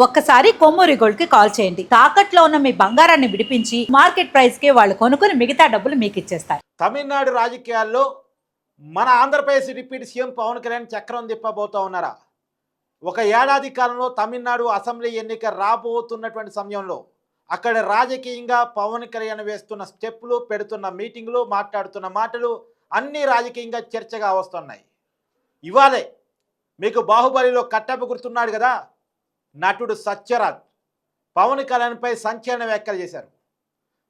ఒక్కసారి కొమ్మూరి గోల్డ్ కి కాల్ చేయండి. తాకట్లో ఉన్న మీ బంగారాన్ని విడిపించి మార్కెట్ ప్రైస్ కి వాళ్ళు కొనుక్కుని మిగతా డబ్బులు మీకు ఇచ్చేస్తారు. తమిళనాడు రాజకీయాల్లో మన ఆంధ్రప్రదేశ్ డిప్యూటీ సీఎం పవన్ కళ్యాణ్ చక్రం తిప్పబోతూ ఉన్నారా? ఒక ఏడాది కాలంలో తమిళనాడు అసెంబ్లీ ఎన్నిక రాబోతున్నటువంటి సమయంలో అక్కడ రాజకీయంగా పవన్ కళ్యాణ్ వేస్తున్న స్టెప్పులు, పెడుతున్న మీటింగులు, మాట్లాడుతున్న మాటలు అన్నీ రాజకీయంగా చర్చగా వస్తున్నాయి. ఇవాళే మీకు బాహుబలిలో కట్టప్ప గుర్తున్నాడు కదా, నటుడు సత్యరాజ్ పవన్ కళ్యాణ్పై సంచలన వ్యాఖ్యలు చేశారు.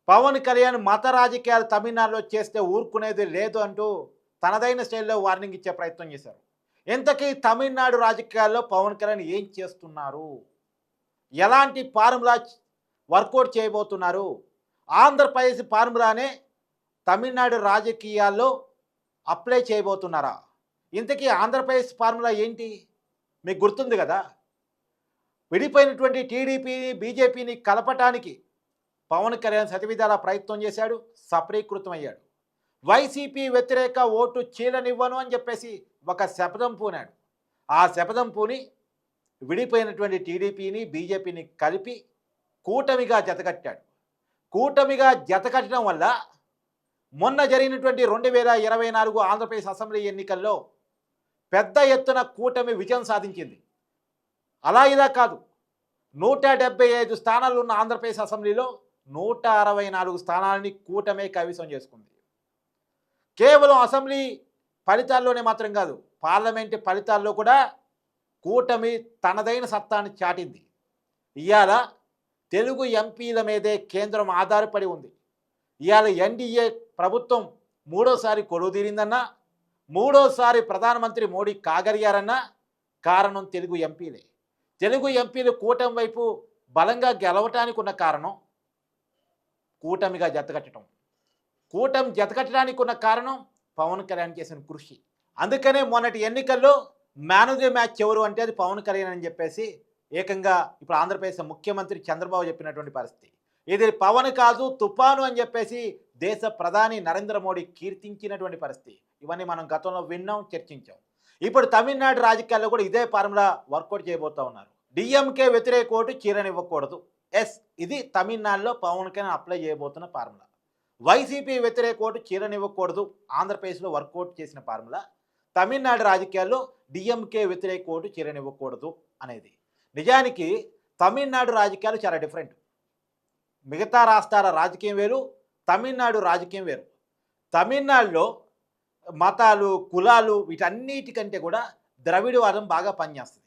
పవన్ కళ్యాణ్ మత రాజకీయాలు తమిళనాడులో చేస్తే ఊరుకునేది లేదు అంటూ తనదైన స్టైల్లో వార్నింగ్ ఇచ్చే ప్రయత్నం చేశారు. ఇంతకీ తమిళనాడు రాజకీయాల్లో పవన్ కళ్యాణ్ ఏం చేస్తున్నారు, ఎలాంటి ఫార్ములా వర్కౌట్ చేయబోతున్నారు? ఆంధ్రప్రదేశ్ ఫార్ములానే తమిళనాడు రాజకీయాల్లో అప్లై చేయబోతున్నారా? ఇంతకీ ఆంధ్రప్రదేశ్ ఫార్ములా ఏంటి మీకు గుర్తుంది కదా, విడిపోయినటువంటి టీడీపీని బీజేపీని కలపటానికి పవన్ కళ్యాణ్ శతవిధాల ప్రయత్నం చేశాడు, సఫలీకృతమయ్యాడు. వైసీపీ వ్యతిరేక ఓటు చీలనివ్వను అని చెప్పేసి ఒక శపథం పూనాడు. ఆ శపథం పూని విడిపోయినటువంటి టీడీపీని బీజేపీని కలిపి కూటమిగా జతకట్టాడు. కూటమిగా జతకట్టడం వల్ల మొన్న జరిగినటువంటి 2024 ఆంధ్రప్రదేశ్ అసెంబ్లీ ఎన్నికల్లో పెద్ద ఎత్తున కూటమి విజయం సాధించింది. అలా ఇలా కాదు, 175 స్థానాలు ఉన్న ఆంధ్రప్రదేశ్ అసెంబ్లీలో 164 స్థానాలని కూటమే కైవసం చేసుకుంది. కేవలం అసెంబ్లీ ఫలితాల్లోనే మాత్రం కాదు, పార్లమెంటు ఫలితాల్లో కూడా కూటమి తనదైన సత్తాన్ని చాటింది. ఇవాళ తెలుగు ఎంపీల మీదే కేంద్రం ఆధారపడి ఉంది. ఇవాళ ఎన్డీఏ ప్రభుత్వం మూడోసారి కొలువుదీరిందన్నా, మూడోసారి ప్రధానమంత్రి మోడీ కాగలిగారన్నా కారణం తెలుగు ఎంపీలే. తెలుగు ఎంపీలు కూటమి వైపు బలంగా గెలవటానికి ఉన్న కారణం కూటమిగా జతకట్టడం. కూటమి జతకట్టడానికి ఉన్న కారణం పవన్ కళ్యాణ్ చేసిన కృషి. అందుకనే మొన్నటి ఎన్నికల్లో మ్యాన్ ఆఫ్ ది మ్యాచ్ ఎవరు అంటే అది పవన్ కళ్యాణ్ అని చెప్పేసి ఏకంగా ఇప్పుడు ఆంధ్రప్రదేశ్ ముఖ్యమంత్రి చంద్రబాబు చెప్పినటువంటి పరిస్థితి. ఇది పవన్ కాదు తుఫాను అని చెప్పేసి దేశ ప్రధాని నరేంద్ర మోడీ కీర్తించినటువంటి పరిస్థితి. ఇవన్నీ మనం గతంలో విన్నాం, చర్చించాం. ఇప్పుడు తమిళనాడు రాజకీయాల్లో కూడా ఇదే ఫార్ములా వర్కౌట్ చేయబోతూ ఉన్నారు. డిఎంకే వ్యతిరేక ఓటు చీరనివ్వకూడదు. ఎస్, ఇది తమిళనాడులో పవన్ కళ్యాణ్ అప్లై చేయబోతున్న ఫార్ములా. వైసీపీ వ్యతిరేక ఓటు చీరనివ్వకూడదు ఆంధ్రప్రదేశ్లో వర్కౌట్ చేసిన ఫార్ములా. తమిళనాడు రాజకీయాల్లో డిఎంకే వ్యతిరేక ఓటు చీరనివ్వకూడదు అనేది. నిజానికి తమిళనాడు రాజకీయాలు చాలా డిఫరెంట్. మిగతా రాష్ట్రాల రాజకీయం వేరు, తమిళనాడు రాజకీయం వేరు. తమిళనాడులో మతాలు, కులాలు వీటన్నిటికంటే కూడా ద్రవిడవాదం బాగా పనిచేస్తుంది.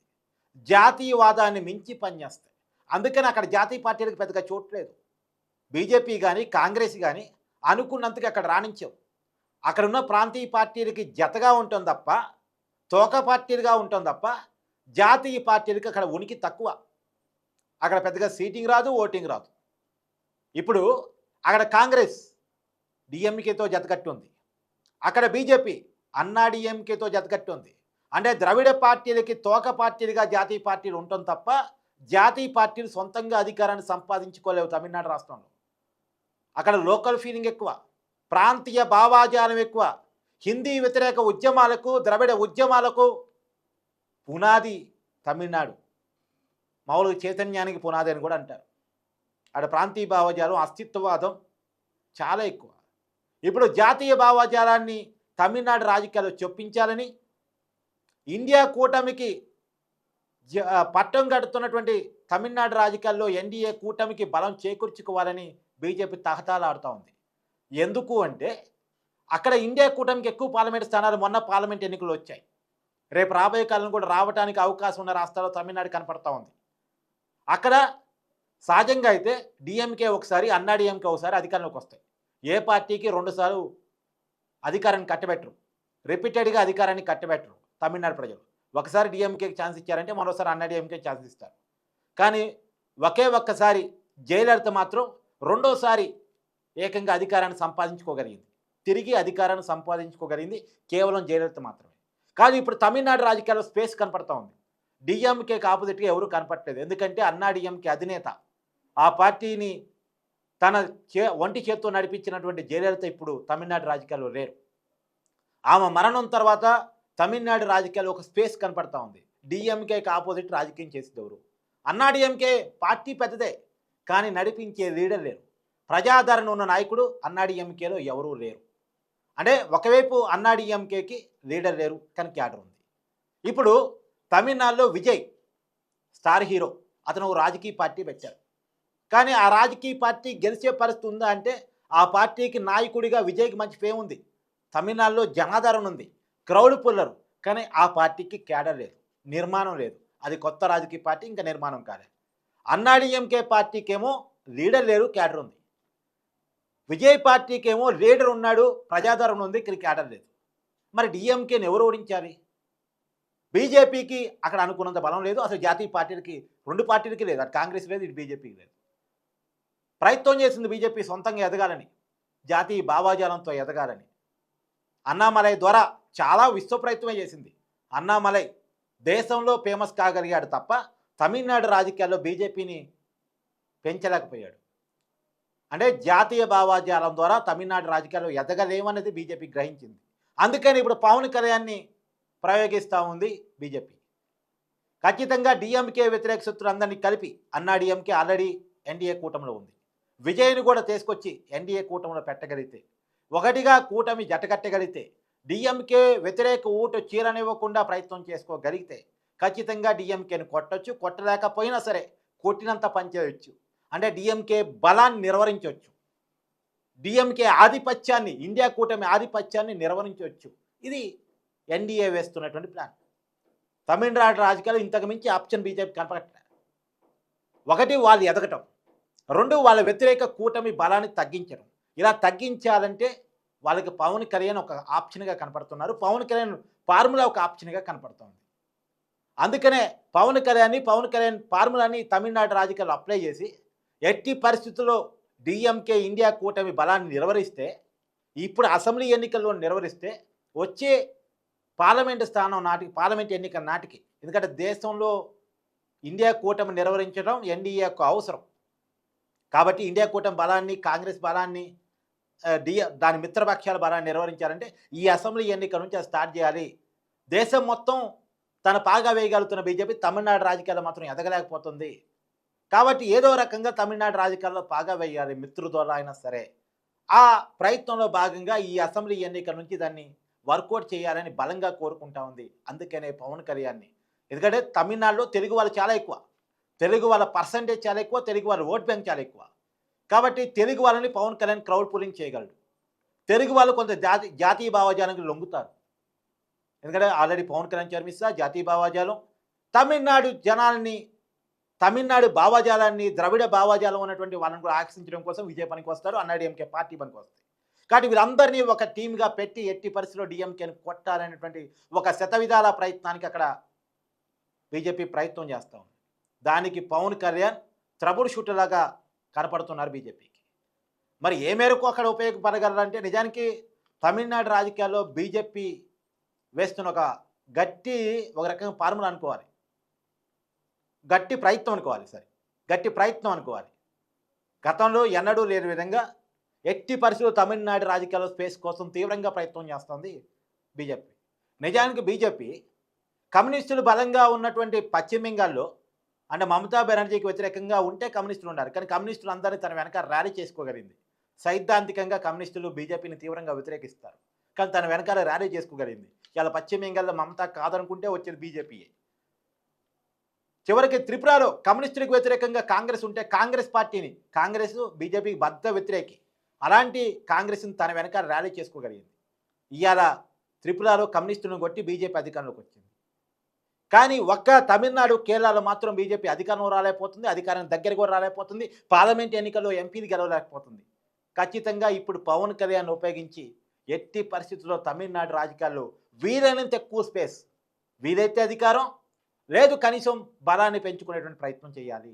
జాతీయవాదాన్ని మించి పనిచేస్తాయి. అందుకని అక్కడ జాతీయ పార్టీలకు పెద్దగా చోట్లేదు. బీజేపీ కానీ కాంగ్రెస్ కానీ అనుకున్నంతగా అక్కడ రాణించవు. అక్కడ ఉన్న ప్రాంతీయ పార్టీలకి జతగా ఉంటుంది తప్ప, తోక పార్టీలుగా ఉంటుంది తప్ప జాతీయ పార్టీలకి అక్కడ ఉనికి తక్కువ. అక్కడ పెద్దగా సీటింగ్ రాదు, ఓటింగ్ రాదు. ఇప్పుడు అక్కడ కాంగ్రెస్ డిఎంకేతో జతకట్టి ఉంది, అక్కడ బీజేపీ అన్నా డిఎంకేతో జతకట్టి ఉంది. అంటే ద్రవిడ పార్టీలకి తోక పార్టీలుగా జాతీయ పార్టీలు ఉంటుంది తప్ప జాతీయ పార్టీలు సొంతంగా అధికారాన్ని సంపాదించుకోలేవు తమిళనాడు రాష్ట్రంలో. అక్కడ లోకల్ ఫీలింగ్ ఎక్కువ, ప్రాంతీయ భావాజాలం ఎక్కువ. హిందీ వ్యతిరేక ఉద్యమాలకు, ద్రవిడ ఉద్యమాలకు పునాది తమిళనాడు. మామూలుగా చైతన్యానికి పునాది అని కూడా అంటారు. అక్కడ ప్రాంతీయ భావజాలం, అస్తిత్వవాదం చాలా ఎక్కువ. ఇప్పుడు జాతీయ భావజాలాన్ని తమిళనాడు రాజకీయాల్లో చొప్పించాలని ఇండియా కూటమికి పట్టం కడుతున్నటువంటి తమిళనాడు రాజకీయాల్లో ఎన్డీఏ కూటమికి బలం చేకూర్చుకోవాలని బీజేపీ తహతాలాడుతూ ఉంది. ఎందుకు అంటే అక్కడ ఇండియా కూటమికి ఎక్కువ పార్లమెంట్ స్థానాలు మొన్న పార్లమెంట్ ఎన్నికలు వచ్చాయి. రేపు రాబోయే కాలం కూడా రావడానికి అవకాశం ఉన్న రాష్ట్రాల్లో తమిళనాడు కనపడతా ఉంది. అక్కడ సహజంగా అయితే డిఎంకే ఒకసారి, అన్నా డిఎంకే ఒకసారి అధికారంలోకి వస్తాయి. ఏ పార్టీకి 2 సార్లు అధికారాన్ని కట్టబెట్టరు, రిపీటెడ్గా అధికారాన్ని కట్టబెట్టరు తమిళనాడు ప్రజలు. ఒకసారి డిఎంకేకి ఛాన్స్ ఇచ్చారంటే మరోసారి అన్నా డిఎంకేకి ఛాన్స్ ఇస్తారు. కానీ ఒక్కసారి జయలలిత మాత్రం రెండోసారి ఏకంగా అధికారాన్ని సంపాదించుకోగలిగింది. తిరిగి అధికారాన్ని సంపాదించుకోగలిగింది కేవలం జయలలిత మాత్రమే. కానీ ఇప్పుడు తమిళనాడు రాజకీయాల్లో స్పేస్ కనపడతా ఉంది. డిఎంకేకి ఆపోజిట్గా ఎవరు కనపడలేదు. ఎందుకంటే అన్నా డిఎంకే అధినేత ఆ పార్టీని తన ఒంటి చేత్తో నడిపించినటువంటి జయలలిత ఇప్పుడు తమిళనాడు రాజకీయాల్లో లేరు. ఆమె మరణం తర్వాత తమిళనాడు రాజకీయాల్లో ఒక స్పేస్ కనపడతా ఉంది. డిఎంకేకి ఆపోజిట్ రాజకీయం చేసేది ఎవరు? అన్నాడీఎంకే పార్టీ పెద్దదే, కానీ నడిపించే లీడర్ లేరు. ప్రజాదరణ ఉన్న నాయకుడు అన్నాడీఎంకేలో ఎవరూ లేరు. అంటే ఒకవైపు అన్నాడీఎంకేకి లీడర్ లేరు, కానీ క్యాడర్ ఉంది. ఇప్పుడు తమిళనాడులో విజయ్ స్టార్ హీరో, అతను ఒక రాజకీయ పార్టీ పెట్టారు. కానీ ఆ రాజకీయ పార్టీ గెలిచే పరిస్థితి ఉందా అంటే ఆ పార్టీకి నాయకుడిగా విజయ్కి మంచి ఫేమ్ ఉంది, తమిళనాడులో జనాదరణ ఉంది, క్రౌడ్ పుల్లరు. కానీ ఆ పార్టీకి క్యాడర్ లేదు, నిర్మాణం లేదు. అది కొత్త రాజకీయ పార్టీ, ఇంకా నిర్మాణం కాలేదు. అన్నాడీఎంకే పార్టీకేమో లీడర్ లేరు, క్యాడర్ ఉంది. విజయ్ పార్టీకేమో లీడర్ ఉన్నాడు, ప్రజాదరణ ఉంది, ఇక్కడ క్యాడర్ లేదు. మరి డిఎంకేని ఎవరు ఓడించాలి? బీజేపీకి అక్కడ అనుకున్నంత బలం లేదు. అసలు జాతీయ పార్టీలకి, రెండు పార్టీలకి లేదు. అటు కాంగ్రెస్ లేదు, ఇటు బీజేపీకి లేదు. ప్రయత్నం చేసింది బీజేపీ సొంతంగా ఎదగాలని, జాతీయ భావాజాలంతో ఎదగాలని. అన్నామలై ద్వారా చాలా విశ్వ ప్రయత్నమే చేసింది. అన్నామలై దేశంలో ఫేమస్ కాగలిగాడు తప్ప తమిళనాడు రాజకీయాల్లో బీజేపీని పెంచలేకపోయాడు. అంటే జాతీయ భావాజాలం ద్వారా తమిళనాడు రాజకీయాల్లో ఎదగలేమనేది బీజేపీ గ్రహించింది. అందుకని ఇప్పుడు పవన్ కళ్యాణ్ని ప్రయోగిస్తూ ఉంది బీజేపీ. ఖచ్చితంగా డిఎంకే వ్యతిరేక శత్రులందరినీ కలిపి, అన్నాడీఎంకే ఆల్రెడీ ఎన్డీఏ కూటమిలో ఉంది, విజయ్ని కూడా తీసుకొచ్చి ఎన్డీఏ కూటమిలో పెట్టగలిగితే, ఒకటిగా కూటమి జతకట్టగలిగితే, డిఎంకే వ్యతిరేక ఓటు చీరనివ్వకుండా ప్రయత్నం చేసుకోగలిగితే ఖచ్చితంగా డిఎంకేని కొట్టచ్చు. కొట్టలేకపోయినా సరే కొట్టినంత పనిచేయవచ్చు. అంటే డిఎంకే బలాన్ని నిర్వహించవచ్చు, డిఎంకే ఆధిపత్యాన్ని, ఇండియా కూటమి ఆధిపత్యాన్ని నిర్వహించవచ్చు. ఇది ఎన్డీఏ వేస్తున్నటువంటి ప్లాన్. తమిళనాడు రాజకీయాలు ఇంతకు మించి ఆప్షన్ బీజేపీ కనపడట్లేదు. ఒకటి, వాళ్ళు ఎదగటం. రెండు, వాళ్ళ వ్యతిరేక కూటమి బలాన్ని తగ్గించడం. ఇలా తగ్గించాలంటే వాళ్ళకి పవన్ కళ్యాణ్ ఒక ఆప్షన్గా కనపడుతున్నారు. పవన్ కళ్యాణ్ ఫార్ములా ఒక ఆప్షన్గా కనపడుతుంది. అందుకనే పవన్ కళ్యాణ్ ఫార్ములాని తమిళనాడు రాజకీయాల్లో అప్లై చేసి ఎట్టి పరిస్థితుల్లో డిఎంకే ఇండియా కూటమి బలాన్ని నిర్వహిస్తే, ఇప్పుడు అసెంబ్లీ ఎన్నికల్లో నిర్వహిస్తే వచ్చే పార్లమెంటు స్థానం నాటికి, పార్లమెంట్ ఎన్నికల నాటికి, ఎందుకంటే దేశంలో ఇండియా కూటమి నిర్వహించడం ఎన్డీఏ యొక్క అవసరం. కాబట్టి ఇండియా కూటమి బలాన్ని, కాంగ్రెస్ బలాన్ని, దాని మిత్రపక్షాల బలాన్ని నిర్వహించాలంటే ఈ అసెంబ్లీ ఎన్నికల నుంచి అది స్టార్ట్ చేయాలి. దేశం మొత్తం తన పాగా వేయగలుగుతున్న బీజేపీ తమిళనాడు రాజకీయాల్లో మాత్రం ఎదగలేకపోతుంది. కాబట్టి ఏదో రకంగా తమిళనాడు రాజకీయాల్లో పాగా వేయాలి, మిత్రు ద్వారా అయినా సరే. ఆ ప్రయత్నంలో భాగంగా ఈ అసెంబ్లీ ఎన్నికల నుంచి దాన్ని వర్కౌట్ చేయాలని బలంగా కోరుకుంటా ఉంది. అందుకనే పవన్ కళ్యాణ్ని, ఎందుకంటే తమిళనాడులో తెలుగు వాళ్ళు చాలా ఎక్కువ, తెలుగు వాళ్ళ పర్సంటేజ్ చాలా ఎక్కువ, తెలుగు వాళ్ళ ఓట్ బ్యాంక్ చాలా ఎక్కువ. కాబట్టి తెలుగు వాళ్ళని పవన్ కళ్యాణ్ క్రౌడ్ పుల్లింగ్ చేయగలడు. తెలుగు వాళ్ళు కొంత జాతీయ భావజాలానికి లొంగుతారు. ఎందుకంటే ఆల్రెడీ పవన్ కళ్యాణ్ చర్మిస్తా జాతీయ భావజాలం, తమిళనాడు జనాల్ని, తమిళనాడు భావజాలాన్ని, ద్రవిడ భావజాలం ఉన్నటువంటి వాళ్ళని కూడా ఆకర్షించడం కోసం విజయ్ పనికి వస్తారు, అన్నాడీఎంకే పార్టీ పనికి వస్తాయి. కాబట్టి వీళ్ళందరినీ ఒక టీమ్గా పెట్టి ఎట్టి పరిస్థితిలో డిఎంకేని కొట్టాలనేటువంటి ఒక శతవిధాల ప్రయత్నానికి అక్కడ బీజేపీ ప్రయత్నం చేస్తూ ఉంది. దానికి పవన్ కళ్యాణ్ ట్రబుల్ షూటర్లాగా కనపడుతున్నారు బీజేపీకి. మరి ఏ మేరకు అక్కడ ఉపయోగపడగలరంటే, నిజానికి తమిళనాడు రాజకీయాల్లో బీజేపీ వేస్తున్న ఒక రకంగా ఫార్ములా అనుకోవాలి, గట్టి ప్రయత్నం అనుకోవాలి. గతంలో ఎన్నడూ లేని విధంగా ఎట్టి పరిస్థితుల్లో తమిళనాడు రాజకీయాల్లో స్పేస్ కోసం తీవ్రంగా ప్రయత్నం చేస్తోంది బీజేపీ. నిజానికి బీజేపీ కమ్యూనిస్టులు బలంగా ఉన్నటువంటి పశ్చిమ బెంగాల్లో, అంటే మమతా బెనర్జీకి వ్యతిరేకంగా ఉంటే కమ్యూనిస్టులు ఉన్నారు, కానీ కమ్యూనిస్టులు అందరినీ తన వెనక ర్యాలీ చేసుకోగలిగింది. సైద్ధాంతికంగా కమ్యూనిస్టులు బీజేపీని తీవ్రంగా వ్యతిరేకిస్తారు, కానీ తన వెనకాల ర్యాలీ చేసుకోగలిగింది. ఇలా పశ్చిమ బెంగాల్లో మమతా కాదనుకుంటే వచ్చేది బీజేపీయే. చివరికి త్రిపురలో కమ్యూనిస్టులకు వ్యతిరేకంగా కాంగ్రెస్ ఉంటే కాంగ్రెస్ బీజేపీకి బద్ద వ్యతిరేకి, అలాంటి కాంగ్రెస్ని తన వెనక ర్యాలీ చేసుకోగలిగింది. ఇవాళ త్రిపురలో కమ్యూనిస్టులను కొట్టి బీజేపీ అధికారంలోకి వచ్చింది. కానీ ఒక్క తమిళనాడు, కేరళలో మాత్రం బీజేపీ అధికారం రాలేకపోతుంది, అధికారం దగ్గర కూడా రాలేకపోతుంది, పార్లమెంట్ ఎన్నికల్లో ఎంపీలు గెలవలేకపోతుంది. ఖచ్చితంగా ఇప్పుడు పవన్ కళ్యాణ్ ఉపయోగించి ఎట్టి పరిస్థితుల్లో తమిళనాడు రాజకీయాల్లో వీలైనంత ఎక్కువ స్పేస్, వీలైతే అధికారం, లేదు కనీసం బలాన్ని పెంచుకునేటువంటి ప్రయత్నం చేయాలి.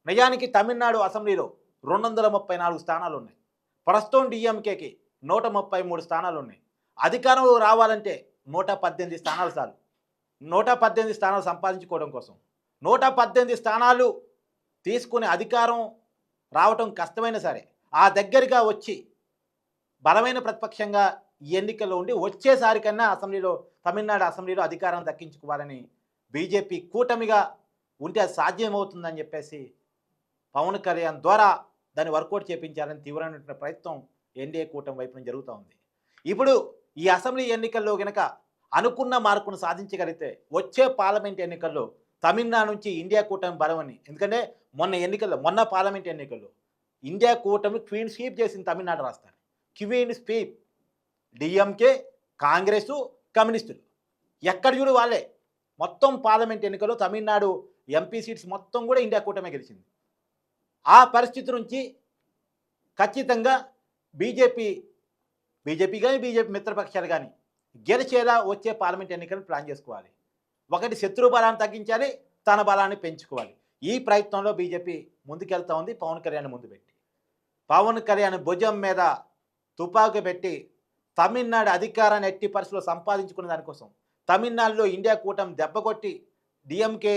నిజానికి తమిళనాడు అసెంబ్లీలో 234 స్థానాలు ఉన్నాయి. ప్రస్తుతం డిఎంకేకి 133 స్థానాలు ఉన్నాయి. అధికారంలో రావాలంటే 118 స్థానాలు చాలు. 118 స్థానాలు సంపాదించుకోవడం కోసం 118 స్థానాలు తీసుకుని అధికారం రావటం కష్టమైనా సరే ఆ దగ్గరగా వచ్చి బలమైన ప్రతిపక్షంగా ఈ ఎన్నికల్లో ఉండి వచ్చేసారికన్నా తమిళనాడు అసెంబ్లీలో అధికారం దక్కించుకోవాలని బీజేపీ కూటమిగా ఉంటే అది సాధ్యమవుతుందని చెప్పేసి పవన్ కళ్యాణ్ ద్వారా దాన్ని వర్కౌట్ చేయించాలని తీవ్రమైనటువంటి ప్రయత్నం ఎన్డీఏ కూటమి వైపు నుంచి జరుగుతూ ఉంది. ఇప్పుడు ఈ అసెంబ్లీ ఎన్నికల్లో గనక అనుకున్న మార్కును సాధించగలిగితే వచ్చే పార్లమెంట్ ఎన్నికల్లో తమిళనాడు నుంచి ఇండియా కూటమి బలమని, ఎందుకంటే మొన్న పార్లమెంట్ ఎన్నికల్లో ఇండియా కూటమి క్వీన్ స్వీప్ చేసింది తమిళనాడు రాష్ట్రాన్ని. క్వీన్ స్వీప్ డిఎంకే, కాంగ్రెస్, కమ్యూనిస్టులు ఎక్కడ చూడు వాళ్ళే. మొత్తం పార్లమెంట్ ఎన్నికల్లో తమిళనాడు ఎంపీ సీట్స్ మొత్తం కూడా ఇండియా కూటమే గెలిచింది. ఆ పరిస్థితి నుంచి ఖచ్చితంగా బీజేపీ కానీ బీజేపీ మిత్రపక్షాలు కానీ గెలిచేలా వచ్చే పార్లమెంట్ ఎన్నికలను ప్లాన్ చేసుకోవాలి. ఒకటి శత్రు బలాన్ని తగ్గించాలి, తన బలాన్ని పెంచుకోవాలి. ఈ ప్రయత్నంలో బీజేపీ ముందుకెళ్తా ఉంది. పవన్ కళ్యాణ్ ముందు పెట్టి, పవన్ కళ్యాణ్ భుజం మీద తుపాకీ పెట్టి తమిళనాడు అధికారాన్ని ఎట్టి పరిస్థితుల్లో సంపాదించుకునే దానికోసం, తమిళనాడులో ఇండియా కూటమి దెబ్బకొట్టి డిఎంకే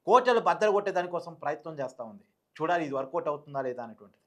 కోటలు బద్దలు కొట్టే దానికోసం ప్రయత్నం చేస్తూ ఉంది. చూడాలి ఇది వర్కౌట్ అవుతుందా లేదా అనేటువంటిది.